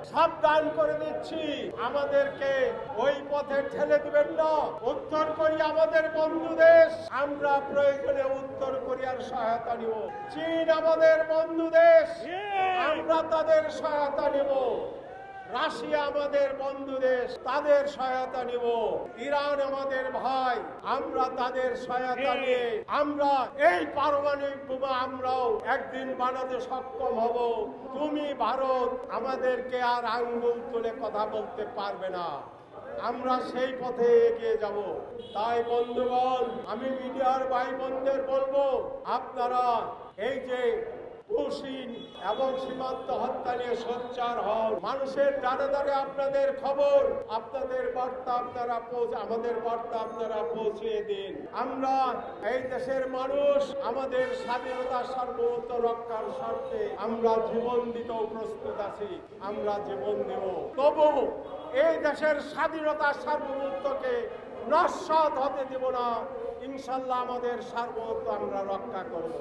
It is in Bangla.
সাবধান করে দিচ্ছি, আমাদেরকে ওই পথে ঠেলে দিবেন না। উত্তর কোরিয়া আমাদের বন্ধু দেশ, আমরা প্রয়োজনে উত্তর কোরিয়ার সহায়তা নিব। চীন আমাদের বন্ধু দেশ, আমরা তাদের সহায়তা নিব। রাশিয়া আমাদের বন্ধু দেশ, তাদের সহায়তা নিব। ইরান আমাদের ভাই, আমরা তাদের সহায়তা নিয়ে আমরা এই পারমাণবিক বোমা আমরাও একদিন বানাতে সক্ষম হব। তুমি ভারত আমাদেরকে আর আঙ্গুল তুলে কথা বলতে পারবে না। আমরা সেই পথে এগিয়ে যাব। তাই বন্ধুগণ, আমি মিডিয়ার ভাই বোনদের বলবো, আপনারা এই যে কুশিন এবং সীমান্ত হত্যা নিয়ে সোচ্চার হন। মানুষের দ্বারে দ্বারে আপনাদের খবর, আপনাদের বার্তা আপনারা আমাদের বার্তা আপনারা পৌঁছে দিন। আমরা এই দেশের মানুষ আমাদের স্বাধীনতা সার্বভৌমত্ব রক্ষার স্বার্থে আমরা জীবন দিতেও প্রস্তুত আছি, আমরা জীবন দেব। তবু এই দেশের স্বাধীনতা সার্বভৌমত্বকে নস্যাৎ হতে দেব না। ইনশাল্লাহ আমাদের সার্বভৌমত্ব আমরা রক্ষা করব।